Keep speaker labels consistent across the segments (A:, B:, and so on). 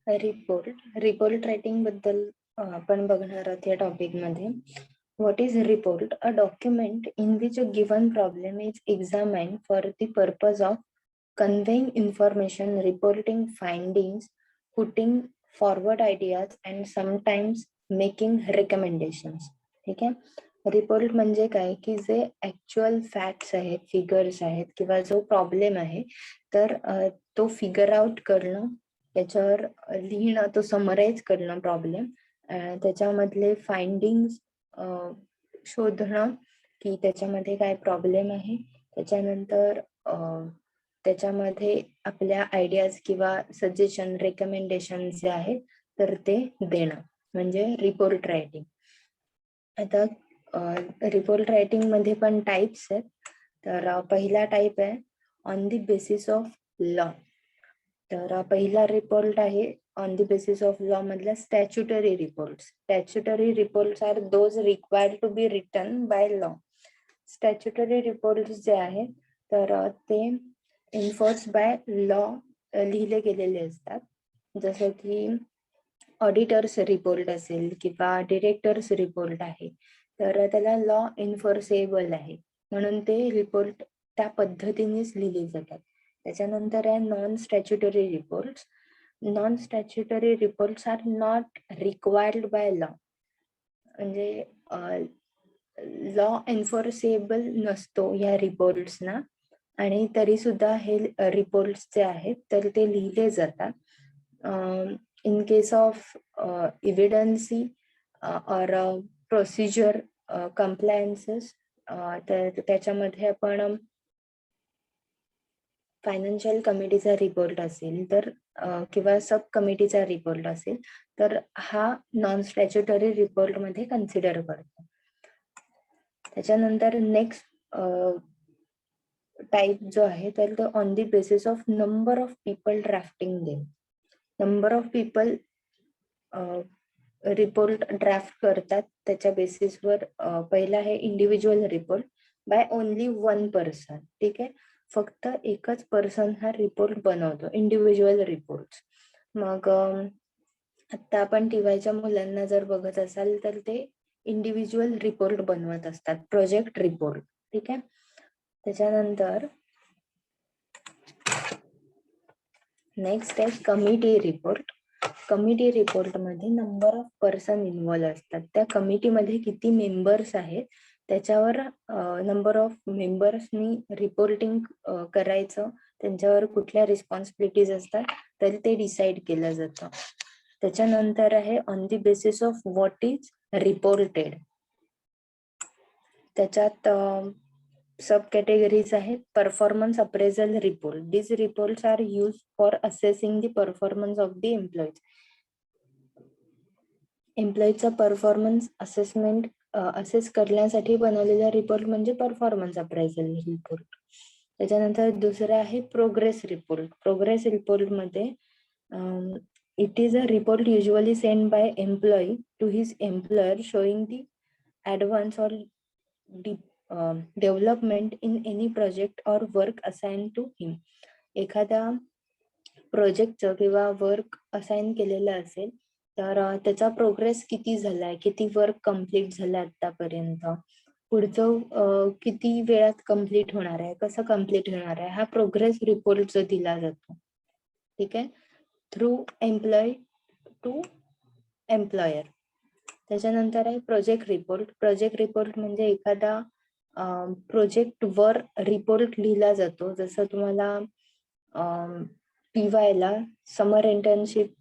A: Report writing बद्दल आपण बघणार आहोत या टॉपिक मध्ये. What is report? A document in which a given problem is examined for the purpose of conveying information, reporting findings, putting forward ideas and sometimes making recommendations. ठीक आहे. Report म्हणजे काय की जे ऍक्च्युअल फॅक्ट्स आहेत, figures आहेत किंवा जो प्रॉब्लेम आहे तर तो फिगर आउट करणं, त्याच्यावर लिहिणं, तो समराईज करणं प्रॉब्लेम, त्याच्यामधले फाइंडिंग्स शोधणं की त्याच्यामध्ये काय प्रॉब्लेम आहे, त्याच्यानंतर त्याच्यामध्ये आपल्या आयडियाज किंवा सजेशन, रेकमेंडेशन जे आहेत तर ते देणं म्हणजे रिपोर्ट रायटिंग. आता रिपोर्ट रायटिंग मध्ये पण टाइप्स आहेत. तर पहिला टाइप आहे on the basis of law. तर पहिला रिपोर्ट आहे on the basis of law मधल्या statutory report. Statutory reports are those required to be written by law. Statutory report जे आहेत तर ते एन्फोर्स बाय लॉ लिहिले गेलेले असतात. जसं की ऑडिटर्स रिपोर्ट असेल किंवा डिरेक्टर्स रिपोर्ट आहे तर त्याला लॉ एन्फोर्सेबल आहे म्हणून ते रिपोर्ट त्या पद्धतीनेच लिहिले जातात. त्याच्यानंतर आहे non statutory reports. Non statutory reports are not required by law. म्हणजे लॉ एन्फोर्सेबल नसतो या रिपोर्ट्सना आणि तरी सुद्धा हे रिपोर्ट्स जे आहेत तर ते लिहिले जातात. इन केस ऑफ एव्हिडन्सी और प्रोसिजर कंप्लायन्सेस तर त्याच्यामध्ये आपण फायनान्शियल कमिटीचा रिपोर्ट असेल तर किंवा सब कमिटीचा रिपोर्ट असेल तर हा नॉन स्टॅच्युटरी रिपोर्ट मध्ये कन्सिडर करतो. त्याच्यानंतर नेक्स्ट टाइप जो आहे तर तो on the basis of number of people drafting them. Number of people report draft करतात त्याच्या बेसिसवर पहिला आहे individual report by only one person. ठीक आहे, फक्त एकच पर्सन हा रिपोर्ट बनवतो इंडिव्हिज्युअल रिपोर्ट. मग आता आपण टीवायच्या मुलांना जर बघत असाल तर ते इंडिव्हिज्युअल रिपोर्ट बनवत असतात, प्रोजेक्ट रिपोर्ट. ठीक आहे. त्याच्यानंतर नेक्स्ट आहे कमिटी रिपोर्ट. कमिटी रिपोर्ट मध्ये नंबर ऑफ पर्सन इन्व्हॉल्व असतात. त्या कमिटीमध्ये किती मेंबर्स आहेत त्याच्यावर नंबर ऑफ मेंबर्सनी रिपोर्टिंग करायचं, त्यांच्यावर कुठल्या रिस्पॉन्सिबिलिटीज असतात तर ते डिसाइड केलं जातं. त्याच्यानंतर आहे on the basis of what is reported. त्याच्यात सब कॅटेगरीज आहेत. Performance appraisal report. This reports are use for assessing the performance of the employees. एम्प्लॉईचा परफॉर्मन्स असेसमेंट असेस करण्यासाठी बनवलेला रिपोर्ट म्हणजे परफॉर्मन्स अप्रेझल रिपोर्ट. त्याच्यानंतर दुसरं आहे प्रोग्रेस रिपोर्ट. प्रोग्रेस रिपोर्ट मध्ये it is a report usually send by employee to his employer showing the advance or development in any project or work assign to him. एखाद्या प्रोजेक्टचं किंवा work assign केलेलं असेल तर त्याचा प्रोग्रेस किती झालाय, किती वर्क कम्प्लीट झालं आतापर्यंत, पुढचं किती वेळात कम्प्लीट होणार आहे, कसं कम्प्लीट होणार आहे, हा प्रोग्रेस रिपोर्ट जो दिला जातो. ठीक आहे, थ्रू एम्प्लॉय टू एम्प्लॉयर. त्याच्यानंतर आहे प्रोजेक्ट रिपोर्ट. प्रोजेक्ट रिपोर्ट म्हणजे एखादा प्रोजेक्ट वर रिपोर्ट लिहिला जातो. जसं तुम्हाला टीवायला समर इंटर्नशिप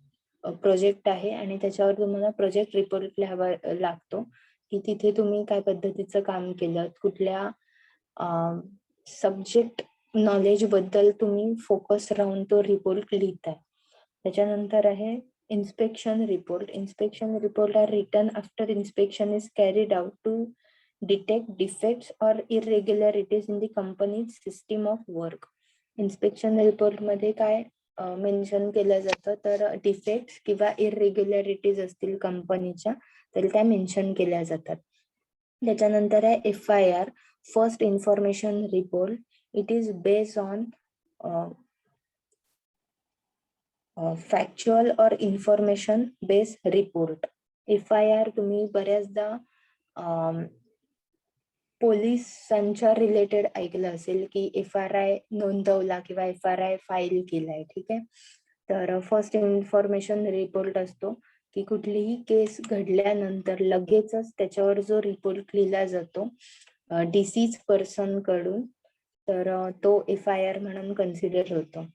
A: प्रोजेक्ट आहे आणि त्याच्यावर तुम्हाला प्रोजेक्ट रिपोर्ट लिहावा लागतो की तिथे तुम्ही काय पद्धतीचं काम केलं, कुठल्या सब्जेक्ट नॉलेज बद्दल तुम्ही फोकस राहून तो रिपोर्ट लिहिताय. त्याच्यानंतर आहे inspection report. Inspection report are written after inspection is carried out to detect defects or irregularities in the company's system of work. Inspection report मध्ये काय मेन्शन केलं जातं तर डिफेक्ट्स किंवा इरेग्युलरिटीज असतील कंपनीच्या तर त्या मेन्शन केल्या जातात. त्याच्यानंतर आहे FIR, first information report. It is based on factual और इन्फॉर्मेशन बेस रिपोर्ट. FIR तुम्ही बऱ्याचदा पोलिसांच्या रिलेटेड ऐकलं असेल की FRI नोंदवला किंवा FRI फाईल केलाय. ठीक आहे. तर फर्स्ट इन्फॉर्मेशन रिपोर्ट असतो की कुठलीही केस घडल्यानंतर लगेचच त्याच्यावर जो रिपोर्ट लिहिला जातो डिसीज पर्सन कडून, तर तो FIR म्हणून कन्सिडर होतो.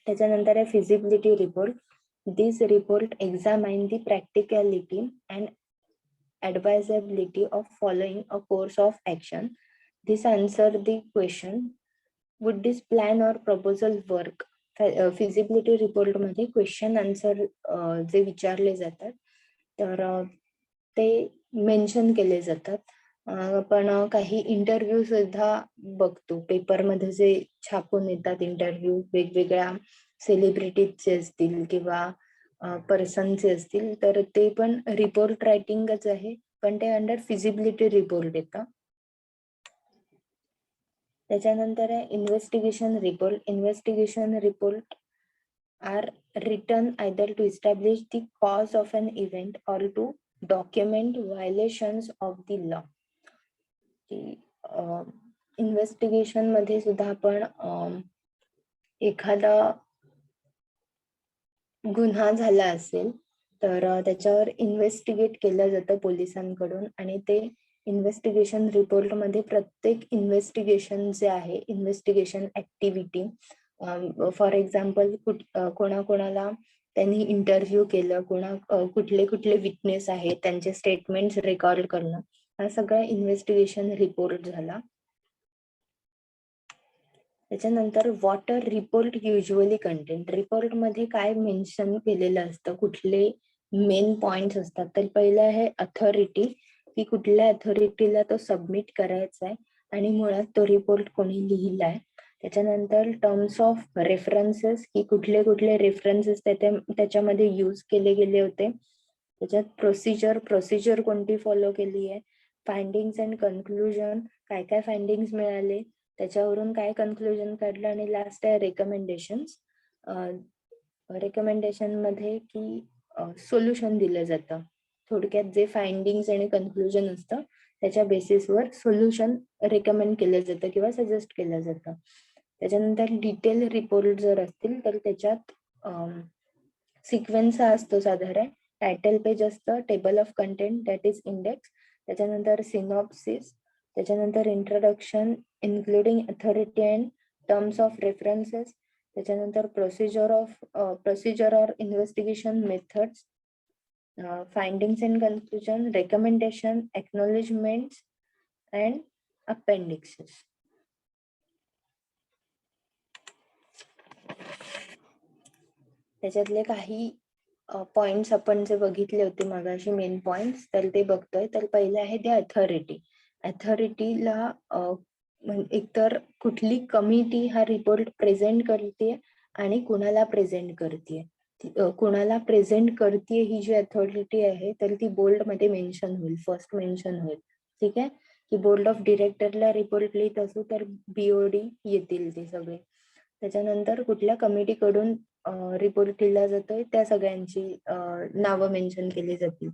A: त्याच्यानंतर आहे feasibility report. This report examine the practicality and advisability of following a course of action. This answer the question, would this plan or proposal work? Feasibility report मध्ये question answer जे विचारले जातात तर ते मेन्शन केले जातात. पण काही इंटरव्ह्यू सुद्धा बघतो, पेपरमध्ये जे छापून येतात इंटरव्ह्यू वेगवेगळ्या सेलिब्रिटीजचे असतील किंवा पर्सनचे असतील, तर ते पण रिपोर्ट रायटिंगच आहे, पण ते अंडर फिजिबिलिटी रिपोर्ट येतं. त्याच्यानंतर आहे investigation report. Investigation report are written either to establish the cause of an event or to document violations of the law. Investigation मध्ये सुद्धा आपण एखादा गुन्हा झाला असेल तर त्याच्यावर इन्व्हेस्टिगेट केलं जातं पोलिसांकडून, आणि ते इन्व्हेस्टिगेशन रिपोर्ट मध्ये प्रत्येक इन्व्हेस्टिगेशन जे आहे, इन्व्हेस्टिगेशन ऍक्टिव्हिटी, फॉर एक्झाम्पल कोणाकोणाला त्यांनी इंटरव्ह्यू केलं, कुठले कुठले विटनेस आहेत त्यांचे स्टेटमेंट्स रेकॉर्ड करणं, हा सगळा इन्व्हेस्टिगेशन रिपोर्ट झाला. त्याच्यानंतर water report usually content. Report मध्ये काय मेन्शन केलेलं असतं, कुठले मेन पॉइंट्स असतात, तर पहिलं आहे अथॉरिटी, की कुठल्या अथॉरिटीला तो सबमिट करायचा आहे आणि मुळात तो रिपोर्ट कोणी लिहिलाय. त्याच्यानंतर टर्म्स ऑफ रेफरन्सेस, की कुठले कुठले रेफरन्सेस त्याच्यामध्ये यूज केले गेले होते. त्याच्यात प्रोसिजर कोणती फॉलो केली आहे. फाइंडिंग्स अँड कन्क्लुजन, काय काय फाइंडिंग्स मिळाले, त्याच्यावरून काय कन्क्लुजन काढलं, आणि लास्ट आहे रेकमेंडेशन्स. रेकमेंडेशन मध्ये की सोल्युशन दिलं जातं. थोडक्यात जे फाइंडिंग्स आणि कन्क्लुजन असतं त्याच्या बेसिसवर सोल्युशन रेकमेंड केलं जातं किंवा सजेस्ट केलं जातं. त्याच्यानंतर डिटेल रिपोर्ट जर असतील तर त्याच्यात सिक्वेन्स हा असतो साधारण. टायटल पेज असतं, table of content that is index, त्याच्यानंतर सिनॉप्सिस, त्याच्यानंतर introduction including authority and terms of references, त्याच्यानंतर procedure or investigation methods, findings and conclusion, recommendation, acknowledgements and appendices. त्याच्यातले काही पॉइंट्स आपण जे बघितले होते मगाशी, मेन पॉइंट्स, तर ते बघतोय. तर पहिले आहे ते अथॉरिटी. अथॉरिटीला एकतर कुठली कमिटी हा रिपोर्ट प्रेझेंट करते आणि कुणाला प्रेझेंट करते. कुणाला प्रेझेंट करते ही जी अथॉरिटी आहे तर ती बोल्ड मध्ये मेन्शन होईल, फर्स्ट मेन्शन होईल. ठीक आहे, की बोर्ड ऑफ डिरेक्टरला रिपोर्ट लिहित असू तर BOD येतील ते सगळे. त्याच्यानंतर कुठल्या कमिटीकडून रिपोर्ट लिहिला जातोय त्या सगळ्यांची नावं मेन्शन केली जातील.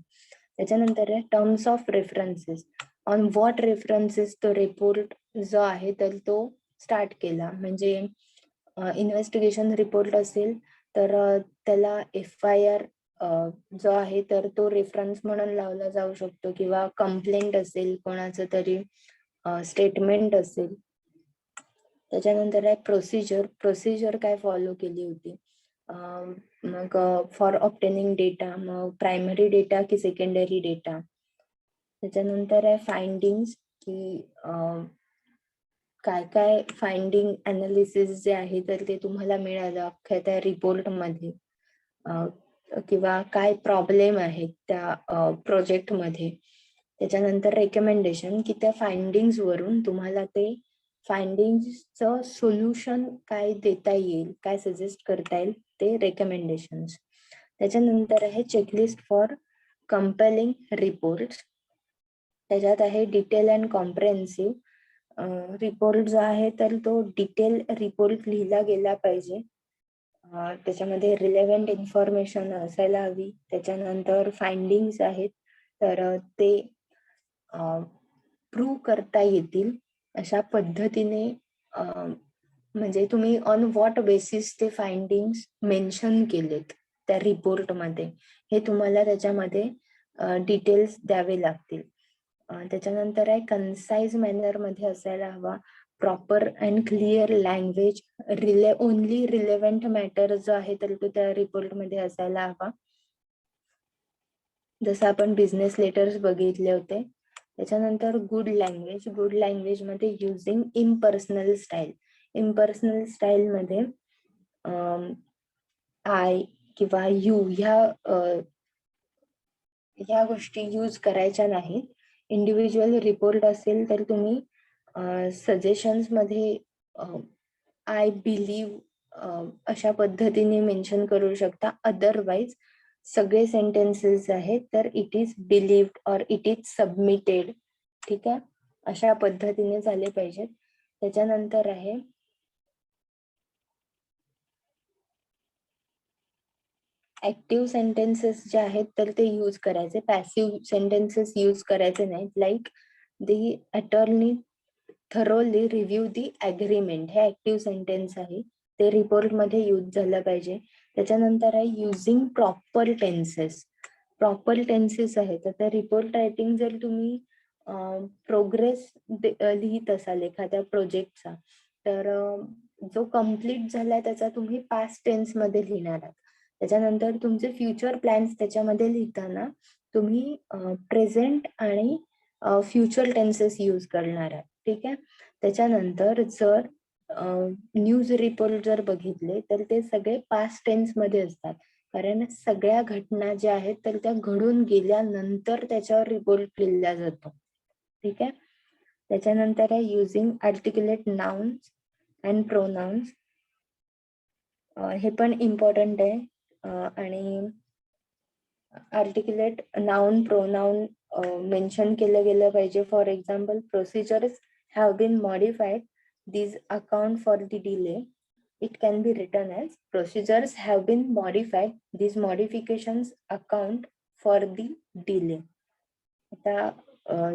A: त्याच्यानंतर आहे terms of references. On what references तो रिपोर्ट जो आहे तर तो स्टार्ट केला. म्हणजे इन्व्हेस्टिगेशन रिपोर्ट असेल तर त्याला FIR जो आहे तर तो रेफरन्स म्हणून लावला जाऊ शकतो, किंवा कंप्लेंट असेल, कोणाचं तरी स्टेटमेंट असेल. त्याच्यानंतर आहे प्रोसिजर काय फॉलो केली होती, मग फॉर ऑब्टेनिंग डेटा, मग प्रायमरी डेटा की सेकंडरी डेटा. त्याच्यानंतर आहे फाइंडिंग्स, की काय काय फाइंडिंग अनालिसिस जे आहे तर ते तुम्हाला मिळालं अख्ख्या त्या रिपोर्ट मध्ये, किंवा काय प्रॉब्लेम आहेत त्या प्रोजेक्ट मध्ये. त्याच्यानंतर रेकमेंडेशन, की त्या फाइंडिंग्स वरून तुम्हाला ते फाइंडिंग्सचं सोल्युशन काय देता येईल, काय सजेस्ट करता येईल, ते रेकमेंडेशन्स. त्याच्यानंतर आहे चेकलिस्ट फॉर कंपेलिंग रिपोर्ट. त्याच्यात आहे डिटेल अँड कॉम्प्रेहेन्सिव्ह. रिपोर्ट जो आहे तर तो डिटेल रिपोर्ट लिहिला गेला पाहिजे. त्याच्यामध्ये रिलेव्हंट इन्फॉर्मेशन असायला हवी. त्याच्यानंतर फाइंडिंग्स आहेत तर ते प्रूव्ह करता येतील अशा पद्धतीने, म्हणजे तुम्ही ऑन व्हॉट बेसिस ते फाइंडिंग्स मेन्शन केलेत त्या रिपोर्टमध्ये, हे तुम्हाला त्याच्यामध्ये डिटेल्स द्यावे लागतील. त्याच्यानंतर आहे कन्साइज मॅनर मध्ये असायला हवा, proper and clear language, only relevant matter जो आहे तर तो त्या रिपोर्टमध्ये असायला हवा. जसं आपण बिझनेस लेटर्स बघितले होते. त्याच्यानंतर गुड लँग्वेज मध्ये युझिंग इम्पर्सनल स्टाईल मध्ये आय किंवा यू ह्या गोष्टी यूज करायच्या नाहीत. इंडिव्हिज्युअल रिपोर्ट असेल तर तुम्ही सजेशन्स मध्ये आय बिलीव्ह अशा पद्धतीने मेन्शन करू शकता. अदरवाईज सगळे सेंटेन्सेस आहेत तर it is believed or it is submitted. ठीक आहे, अशा पद्धतीने झाले पाहिजेत. त्याच्यानंतर आहे ऍक्टिव्ह सेंटेन्सेस जे आहेत तर ते यूज करायचे, पॅसिव्ह सेंटेन्सेस यूज करायचे नाहीत. लाईक दी अटॉर्नी थरोली रिव्ह्यू दी अग्रीमेंट, हे ऍक्टिव्ह सेंटेन्स आहे, ते रिपोर्ट मध्ये यूज झालं पाहिजे. त्याच्यानंतर आहे युझिंग प्रॉपर टेन्सेस आहेत. आता रिपोर्ट रायटिंग जर तुम्ही प्रोग्रेस लिहित असाल एखाद्या प्रोजेक्टचा, तर जो कम्प्लीट झालाय त्याचा तुम्ही पास्ट टेन्स मध्ये लिहिणार आहात. त्याच्यानंतर तुमचे फ्युचर प्लॅन्स त्याच्यामध्ये लिहिताना तुम्ही प्रेझेंट आणि फ्युचर टेन्सेस यूज करणार आहात. ठीक आहे. त्याच्यानंतर जर न्यूज रिपोर्ट जर बघितले तर ते सगळे पास्ट टेन्स मध्ये असतात, कारण सगळ्या घटना ज्या आहेत तर त्या घडून गेल्यानंतर त्याच्यावर रिपोर्ट लिहिला जातो. ठीक आहे. त्याच्यानंतर आहे using articulate nouns and pronounce, हे पण इम्पॉर्टंट आहे. आणि आर्टिक्युलेट नाउन प्रोनाउन मेन्शन केलं गेलं पाहिजे. For example, procedures have been modified these account for the delay. It can be written as procedures have been modified, these modifications account for the delay. आता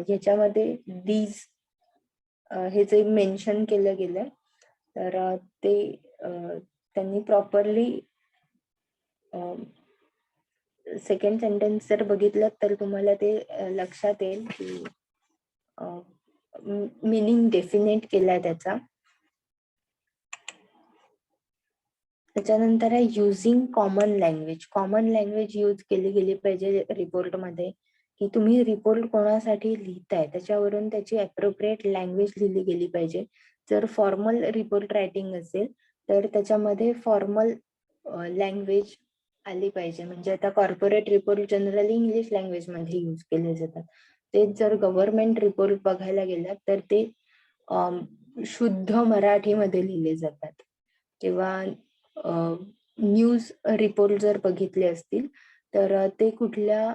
A: याच्यामध्ये these हे जे mention केलं गेलं तर ते त्यांनी प्रॉपरली सेकंड सेंटेन्स जर बघितलं तर तुम्हाला ते लक्षात येईल की मिनिंग डेफिनेट केलाय त्याचा. त्याच्यानंतर आहे युझिंग कॉमन लँग्वेज यूज केली गेली पाहिजे रिपोर्टमध्ये, की तुम्ही रिपोर्ट कोणासाठी लिहिताय त्याच्यावरून त्याची अप्रोप्रिएट लँग्वेज लिहिली गेली पाहिजे. जर फॉर्मल रिपोर्ट रायटिंग असेल तर त्याच्यामध्ये फॉर्मल लँग्वेज आली पाहिजे. म्हणजे आता corporate report generally English language मध्ये यूज केले जातात. तेच जर गव्हर्नमेंट रिपोर्ट बघायला गेलात तर ते शुद्ध मराठीमध्ये लिहिले जातात. किंवा न्यूज रिपोर्ट जर बघितले असतील तर ते कुठल्या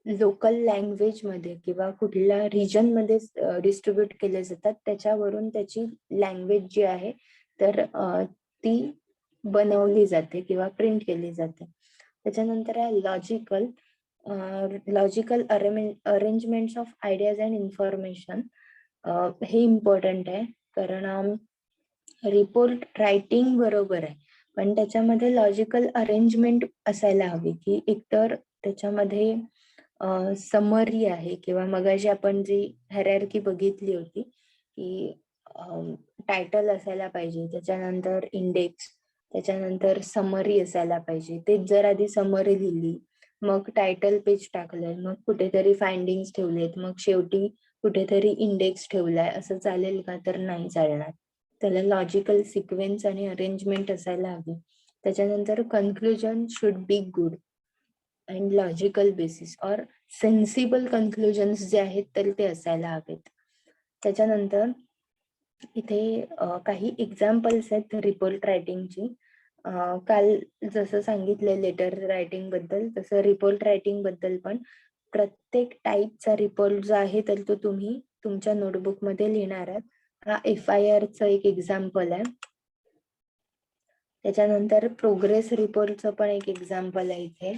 A: लोकल लँग्वेज मध्ये किंवा कुठल्या रिजन मध्ये डिस्ट्रीब्यूट केले जातात त्याच्यावरून त्याची लँग्वेज जी आहे तर ती बनवली जाते किंवा प्रिंट केली जाते. त्याच्यानंतर आहे logical arrangement of ideas and information, हे इम्पॉर्टंट आहे. कारण रिपोर्ट रायटिंग बरोबर आहे पण त्याच्यामध्ये लॉजिकल अरेंजमेंट असायला हवी, की एकतर त्याच्यामध्ये समरी आहे किंवा मगाशी आपण जी हायरार्की बघितली होती की टायटल असायला पाहिजे, त्याच्यानंतर इंडेक्स, त्याच्यानंतर समरी असायला पाहिजे. तेच जर आधी समरी लिहिली मग टायटल पेज टाकलंय मग कुठेतरी फाइंडिंग्स ठेवलेत मग शेवटी कुठेतरी इंडेक्स ठेवलाय, असं चालेल का? तर नाही चालणार. त्याला लॉजिकल सिक्वेन्स आणि अरेंजमेंट असायला हवी. त्याच्यानंतर conclusion should be good and logical basis or sensible conclusions जे आहेत तर ते असायला हवेत. त्याच्यानंतर इथे काही एक्झाम्पल्स आहेत रिपोर्ट रायटिंगची. काल जसं सांगितलं लेटर रायटिंग बद्दल तसं रिपोर्ट रायटिंग बद्दल पण प्रत्येक टाईपचा रिपोर्ट जो आहे तर तो तुम्ही तुमच्या नोटबुक मध्ये लिहिणार आहात. हा FIR चा एक एक्झाम्पल आहे. त्याच्यानंतर प्रोग्रेस रिपोर्टचं पण एक एक्झाम्पल आहे इथे.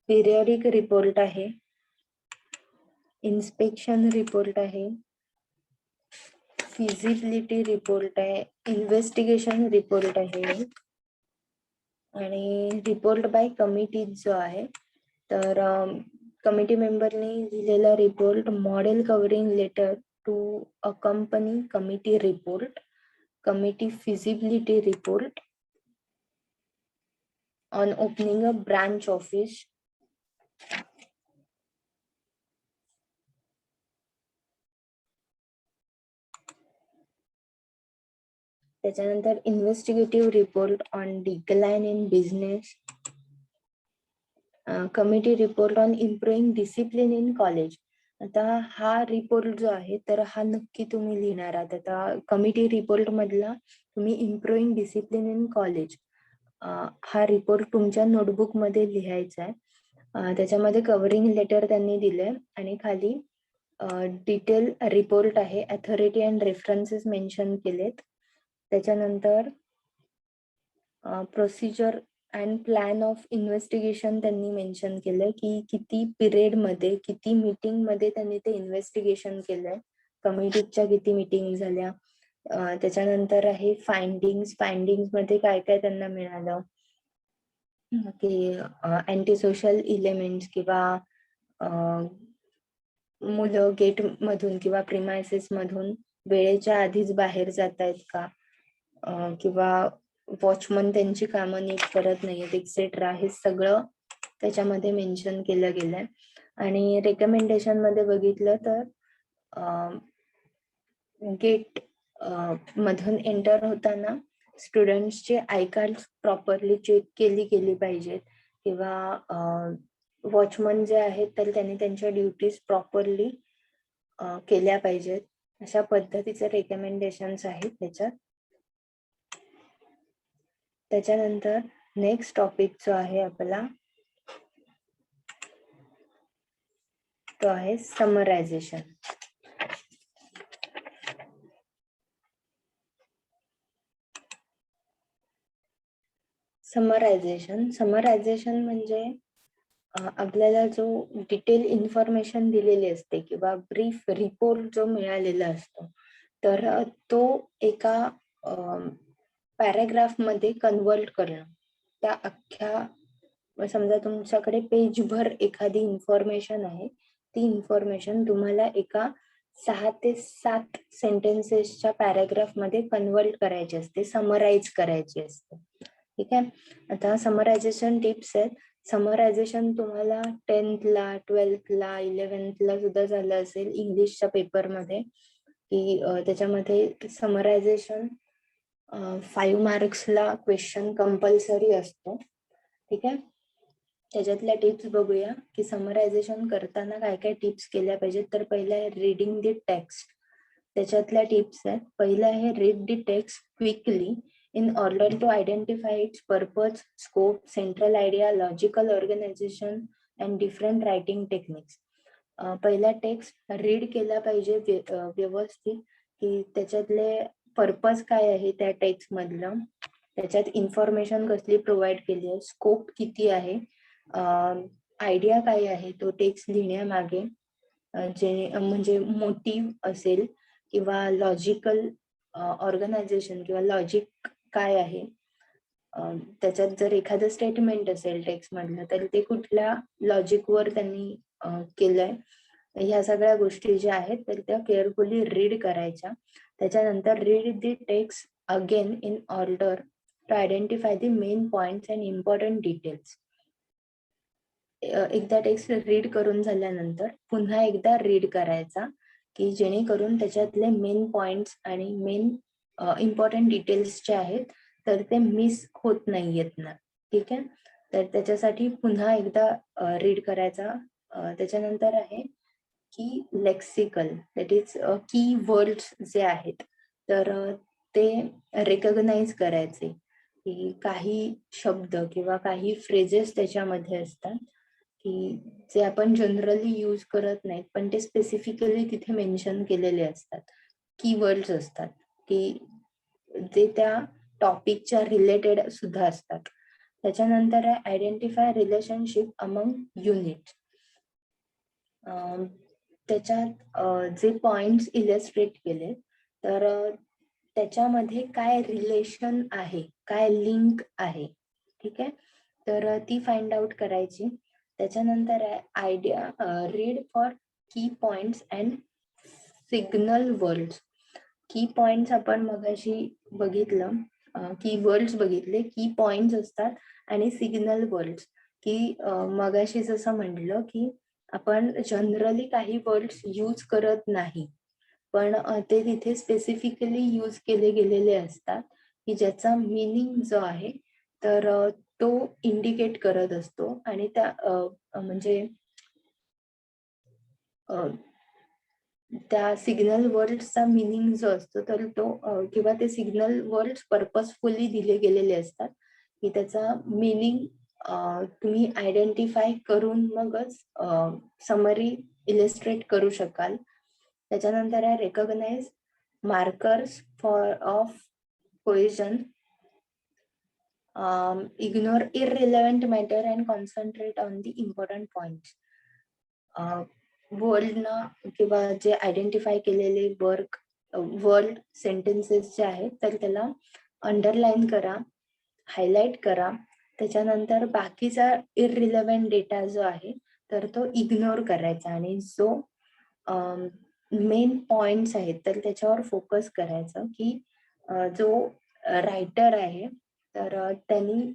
A: पिरियडिक रिपोर्ट आहे, इन्स्पेक्शन रिपोर्ट आहे, फिजिबिलिटी रिपोर्ट आहे, इन्व्हेस्टिगेशन रिपोर्ट आहे आणि रिपोर्ट बाय कमिटी जो आहे. तर कमिटी मेंबरनी दिलेला report model covering letter to a company committee report, committee feasibility report on opening a branch office, त्याच्यानंतर investigative report on decline in business, committee report on improving discipline in college. आता हा report जो आहे तर हा नक्की तुम्ही लिहिणार आहात. आता कमिटी रिपोर्ट मधला तुम्ही इम्प्रूव्हिंग डिसिप्लिन इन कॉलेज हा रिपोर्ट तुमच्या नोटबुक मध्ये लिहायचा आहे. त्याच्यामध्ये कव्हरिंग लेटर त्यांनी दिलंय आणि खाली डिटेल रिपोर्ट आहे, अथॉरिटी अँड रेफरन्सेस मेन्शन केलेत. त्याच्यानंतर procedure and plan of investigation त्यांनी मेन्शन केलंय की किती पिरियड मध्ये, किती मीटिंग मध्ये त्यांनी ते इन्व्हेस्टिगेशन केलंय, कमिटीच्या किती मीटिंग झाल्या. त्याच्यानंतर आहे फाइंडिंग्स मध्ये काय काय त्यांना मिळालं की अँटी सोशल इलेमेंट्स किंवा मुलं गेट मधून किंवा प्रिमायसेस मधून वेळेच्या आधीच बाहेर जात आहेत का, किंवा वॉचमन त्यांची कामं नीट करत नाहीयेत एक्सेट्रा, हे सगळं त्याच्यामध्ये मेन्शन केलं गेलंय. आणि रेकमेंडेशन मध्ये बघितलं तर गेट मधून एंटर होताना स्टुडंट्सचे आय कार्ड प्रॉपरली चेक केली गेली पाहिजेत, किंवा वॉचमन जे आहेत तर त्यांनी त्यांच्या ड्युटीज प्रॉपरली केल्या पाहिजेत. अशा पद्धतीचे रेकमेंडेशन्स आहेत त्याच्यात. त्याच्यानंतर नेक्स्ट टॉपिक जो आहे आपला तो आहे समरायझेशन. समरायझेशन म्हणजे आपल्याला जो डिटेल इन्फॉर्मेशन दिलेली असते किंवा ब्रीफ रिपोर्ट जो मिळालेला असतो तर तो एका पॅराग्राफ मध्ये कन्वर्ट करणं. त्या अख्ख्या, समजा तुमच्याकडे पेजभर एखादी इन्फॉर्मेशन आहे, ती इन्फॉर्मेशन तुम्हाला एका 6 ते 7 सेंटेन्सेसच्या पॅराग्राफ मध्ये कन्वर्ट करायची असते, समराइज करायची असते. ठीक आहे. आता समरायझेशन टिप्स आहेत. समरायझेशन तुम्हाला 10th ला, 12th ला, 11th ला सुद्धा झालं असेल इंग्लिशच्या पेपरमध्ये, की त्याच्यामध्ये समरायझेशन 5 मार्क्सला क्वेश्चन कंपल्सरी असतो. ठीक आहे. त्याच्यातल्या टिप्स बघूया की समरायझेशन करताना काय काय टिप्स केल्या पाहिजेत. तर पहिलं आहे रीडिंग द टेक्स्ट. त्याच्यातल्या टिप्स आहेत. पहिलं आहे read the text quickly in order to identify its purpose, scope, central idea, logical organization and different writing techniques. पहिला टेक्स्ट रीड केला पाहिजे व्यवस्थित, की त्याच्यातले पर्पज काय आहे त्या टेक्स्ट मधलं, त्याच्यात इन्फॉर्मेशन कसली प्रोव्हाइड केली आहे, स्कोप किती आहे, आयडिया काय आहे तो टेक्स्ट लिहिण्यामागे, जे म्हणजे मोटिव्ह असेल किंवा लॉजिकल ऑर्गनायझेशन किंवा लॉजिक काय आहे, त्याच्यात जर एखादं स्टेटमेंट असेल टेक्स्ट मधलं तर ते कुठल्या लॉजिक वर त्यांनी केलंय, ह्या सगळ्या गोष्टी ज्या आहेत तर त्या केअरफुली रीड करायच्या. त्याच्यानंतर read the text again in order to identify the main points and important details. एकदा टेक्स्ट रीड करून झाल्यानंतर पुन्हा एकदा रीड करायचा, की जेणेकरून त्याच्यातले मेन पॉइंट्स आणि मेन इम्पॉर्टंट डिटेल्स जे आहेत तर ते मिस होत नाहीयेत ना. ठीक आहे. तर त्याच्यासाठी पुन्हा एकदा रीड करायचा. त्याच्यानंतर आहे की लेक्सिकल, दॅट इज की वर्ड्स जे आहेत तर ते रेकग्नाइज करायचे, की काही शब्द किंवा काही फ्रेजेस त्याच्यामध्ये असतात की जे आपण जनरली यूज करत नाहीत पण ते स्पेसिफिकली तिथे मेन्शन केलेले असतात, कीवर्ड्स असतात की जे त्या टॉपिकच्या रिलेटेड सुद्धा असतात. त्याच्यानंतर आहे आयडेंटिफाय रिलेशनशिप अमंग युनिट. त्याच्यात जे पॉइंट्स इलस्ट्रेट केले, तर त्याच्यामध्ये काय रिलेशन आहे, काय लिंक आहे, ठीक आहे. तर ती फाइंड आउट करायची. त्याच्यानंतर आहे आयडिया रीड फॉर की पॉइंट्स अँड सिग्नल वर्ड्स. की पॉइंट्स आपण मगाशी बघितलं, की वर्ड्स बघितले, की पॉइंट्स असतात आणि सिग्नल वर्ड्स, की मगाशी जसं म्हटलं की आपण जनरली काही वर्ड्स यूज करत नाही, पण ते तिथे स्पेसिफिकली यूज केले गेलेले असतात, की ज्याचा मीनिंग जो आहे तर तो इंडिकेट करत असतो. आणि त्या म्हणजे त्या सिग्नल वर्ड्सचा मीनिंग जो असतो तर तो किंवा ते सिग्नल वर्ड्स पर्पजफुली दिले गेलेले असतात, की त्याचा मीनिंग तुम्ही आयडेंटिफाय करून मगच समरी इलिस्ट्रेट करू शकाल. त्याच्यानंतर आहे recognise markers for of cohesion, ignore irrelevant matter and concentrate on the important points. वर्ल्डनं किंवा जे आयडेंटिफाय केलेले वर्ल्ड सेंटेन्सेस जे आहेत तर त्याला अंडरलाईन करा, हायलाइट करा. त्याच्यानंतर बाकीचा इररिलेव्हंट डेटा जो आहे तर तो इग्नोर करायचा आणि जो मेन पॉइंट्स आहेत तर त्याच्यावर फोकस करायचं, की जो रायटर आहे तर त्यांनी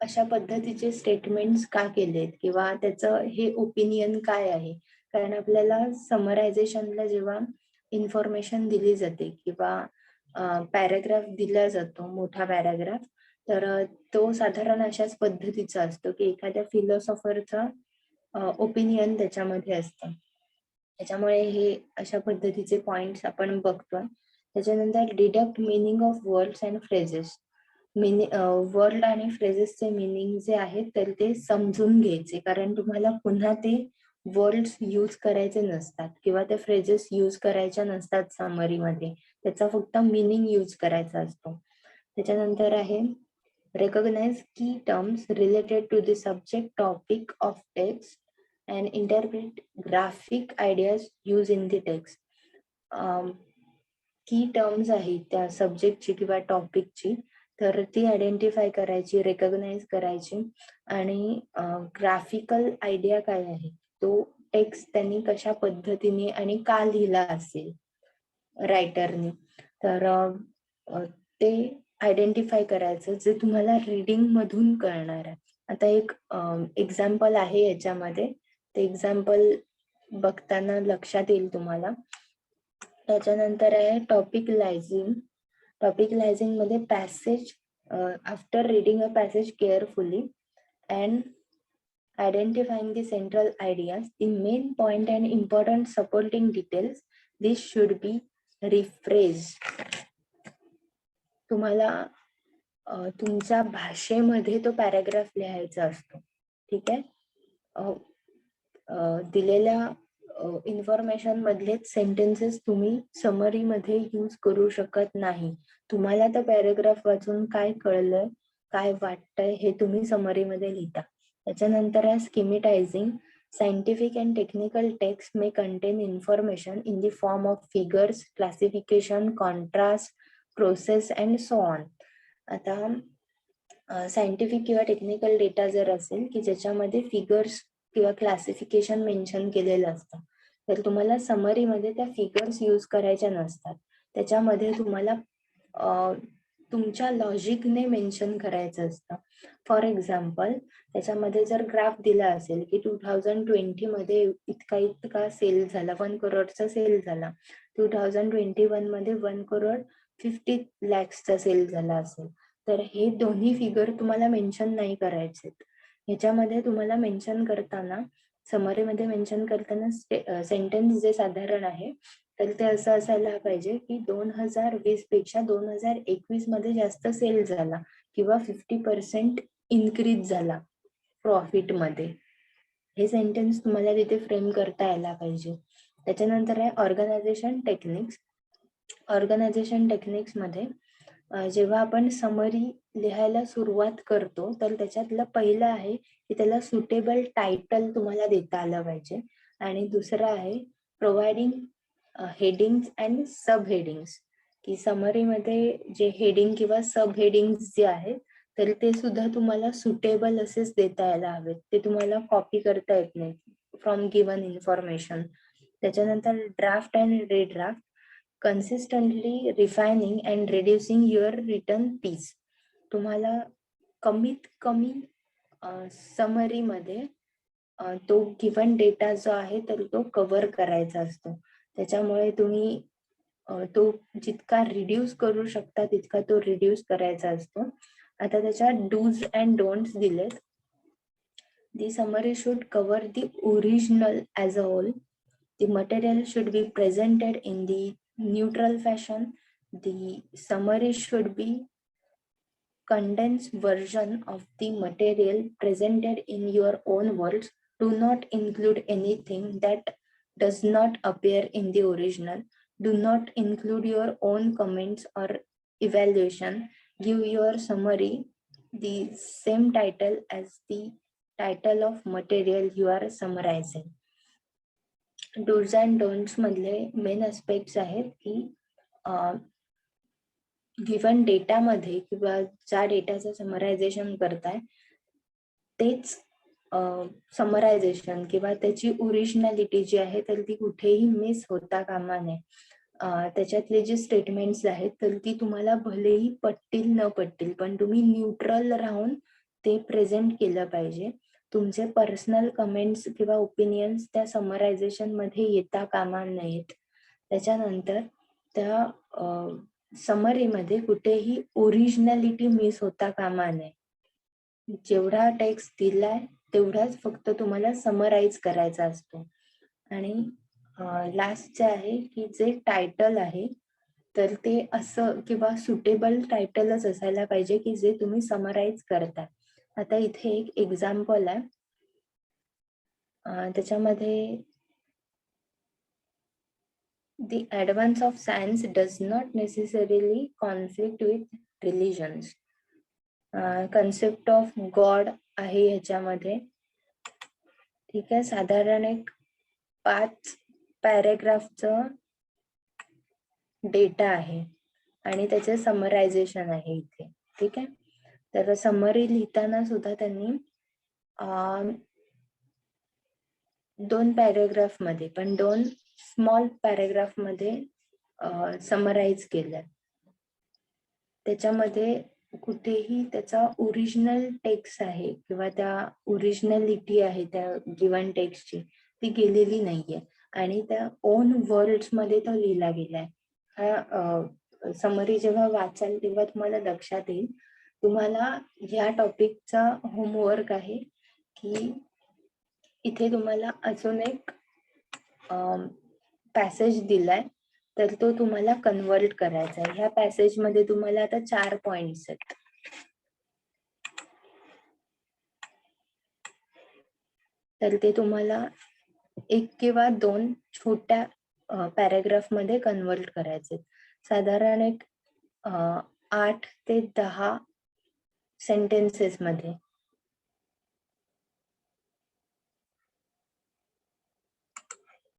A: अशा पद्धतीचे स्टेटमेंट्स का केलेत किंवा त्याचं हे ओपिनियन काय आहे. कारण आपल्याला समरायझेशनला जेव्हा इन्फॉर्मेशन दिली जाते किंवा पॅराग्राफ दिला जातो, मोठा पॅराग्राफ, तर तो साधारण अशाच पद्धतीचा असतो, की एखाद्या फिलॉसॉफरचा ओपिनियन त्याच्यामध्ये असतं. त्याच्यामुळे हे अशा पद्धतीचे पॉइंट्स आपण बघतोय. त्याच्यानंतर deduct meaning of words and phrases. Word आणि फ्रेजेसचे मिनिंग जे आहेत तर ते समजून घ्यायचे, कारण तुम्हाला पुन्हा ते वर्ड्स यूज करायचे नसतात किंवा ते फ्रेजेस यूज करायच्या नसतात समरीमध्ये, त्याचा फक्त मिनिंग यूज करायचा असतो. त्याच्यानंतर आहे recognise key terms related to the subject topic of text and interpret graphic ideas use in the text. Key terms आहेत त्या सब्जेक्टची किंवा टॉपिकची, तर ती आयडेंटिफाय करायची, रेकॉग्नाइज करायची आणि ग्राफिकल आयडिया काय आहे, तो टेक्स्ट त्यांनी कशा पद्धतीने आणि का लिहिला असेल रायटरनी, तर ते आयडेंटिफाय करायचं, जे तुम्हाला रीडिंग मधून कळणार आहे. आता एक एक्झाम्पल आहे याच्यामध्ये, ते एक्झाम्पल बघताना लक्षात येईल तुम्हाला. त्याच्यानंतर आहे टॉपिकलायझिंग. टॉपिकलायझिंग मध्ये passage after reading a passage carefully and identifying the central ideas, the main point and important supporting details, this should be rephrase. तुम्हाला तुमच्या भाषेमध्ये तो पॅराग्राफ लिहायचा असतो, ठीक आहे. दिलेल्या इन्फॉर्मेशन मधलेच सेंटेन्सेस तुम्ही समरी मध्ये यूज करू शकत नाही. तुम्हाला तर पॅराग्राफ वाचून काय कळलंय, काय वाटतंय हे तुम्ही समरी मध्ये लिहिता. त्याच्यानंतर आहे schematising. Scientific and technical text may contain information in the form of figures, classification, contrast, process and so on. आता सायंटिफिक किंवा टेक्निकल डेटा जर असेल की ज्याच्यामध्ये फिगर्स किंवा क्लासिफिकेशन मेन्शन केलेलं असतं, तर तुम्हाला समरीमध्ये त्या फिगर्स यूज करायच्या नसतात. त्याच्यामध्ये तुम्हाला तुमच्या लॉजिकने मेन्शन करायचं असतं. फॉर एक्झाम्पल, त्याच्यामध्ये जर ग्राफ दिला असेल की 2020 मध्ये इतका सेल झाला, 1 करोडचा सेल झाला, 2021 मध्ये 1,50,00,000 lakhsचा सेल झाला असेल, तर हे दोन्ही फिगर तुम्हाला मेन्शन नाही करायचे. ह्याच्यामध्ये तुम्हाला मेन्शन करताना, समरीमध्ये मेन्शन करताना सेंटेन्स जे साधारण आहे तर ते असं असायला पाहिजे की 2020 पेक्षा 2021 मध्ये जास्त सेल झाला किंवा 50% इन्क्रीज झाला प्रॉफिट मध्ये. हे सेंटेन्स तुम्हाला तिथे फ्रेम करता यायला पाहिजे. त्याच्यानंतर आहे ऑर्गनायझेशन टेक्निक्स. ऑर्गनायझेशन टेक्निक्स मध्ये जेव्हा आपण समरी लिहायला सुरुवात करतो तर त्याच्यातलं पहिलं आहे की त्याला सुटेबल टायटल तुम्हाला देता आलं पाहिजे, आणि दुसरं आहे providing headings and sub headings, की समरीमध्ये जे हेडिंग किंवा सब हेडिंग्स जे आहेत तर ते सुद्धा तुम्हाला सुटेबल असेच देता यायला हवेत, ते तुम्हाला कॉपी करता येत नाही फ्रॉम गिवन इन्फॉर्मेशन. त्याच्यानंतर draft and redraft, consistently refining and reducing your written piece. तुम्हाला कमीत कमी समरीमध्ये तो गिवन डेटा जो आहे तर तो कव्हर करायचा असतो. त्याच्यामुळे तुम्ही तो जितका रिड्यूस करू शकता तितका तो रिड्यूस करायचा असतो. आता त्याच्यात डूज अँड डोंट्स दिलेत. The summary should cover the original as a whole. The material should be presented in the neutral fashion. The summary should be condensed version of the material presented in your own words. Do not include anything that does not appear in the original. Do not include your own comments or evaluation. Give your summary the same title as the title of material you are summarizing. Dos and don'ts मधले main aspects आहेत की given डेटामध्ये किंवा ज्या डेटाचं समरायझेशन करताय तेच समरायझेशन किंवा त्याची ओरिजिनॅलिटी जी आहे तर ती कुठेही मिस होता कामा नये. त्याच्यातले जे स्टेटमेंट्स आहेत तर ती तुम्हाला भलेही पटतील न पटतील पण तुम्ही न्यूट्रल राहून ते प्रेझेंट केलं पाहिजे. तुमचे पर्सनल कमेंट्स किंवा ओपिनियन्स त्या समरायझेशन मध्ये येता कामा नयेत. त्याच्यानंतर त्या समरीमध्ये कुठेही ओरिजिनॅलिटी मिस होता कामा नये. जेवढा टेक्स्ट दिलाय तेवढाच फक्त तुम्हाला समराईज करायचा असतो. आणि लास्ट जे आहे की जे टायटल आहे तर ते असं किंवा सुटेबल टायटलच असायला पाहिजे की जे तुम्ही समराईज करता. आता इथे एक एक्झाम्पल आहे, त्याच्यामध्ये The advance of science does not necessarily conflict with religions. Concept of God आहे ह्याच्यामध्ये. ठीक आहे, साधारण एक 5 पॅरेग्राफचं डेटा आहे आणि त्याचे समरायझेशन आहे इथे. ठीक आहे, तर समरी लिहिताना सुद्धा त्यांनी 2 पॅरेग्राफ मध्ये पण 2 स्मॉल पॅरेग्राफ मध्ये समराईज केलं. त्याच्यामध्ये कुठेही त्याचा ओरिजिनल टेक्स्ट आहे किंवा त्या ओरिजिनलिटी आहे त्या गिवन टेक्स्टची ती गेलेली नाहीये आणि त्या ओन वर्ड्स मध्ये तो लिहिला गेलाय. हा समरी जेव्हा वाचाल तेव्हा तुम्हाला लक्षात येईल. तुम्हाला ह्या टॉपिकचा होमवर्क आहे की इथे तुम्हाला अजून एक पॅसेज दिलाय तर तो तुम्हाला कन्वर्ट करायचा आहे. ह्या पॅसेज मध्ये तुम्हाला आता 4 पॉइंट्स आहेत. तर ते तुम्हाला 1 किंवा 2 छोट्या पॅराग्राफ मध्ये कन्वर्ट करायचे. साधारण एक 8 ते 10 सेंटेन्सेस मध्ये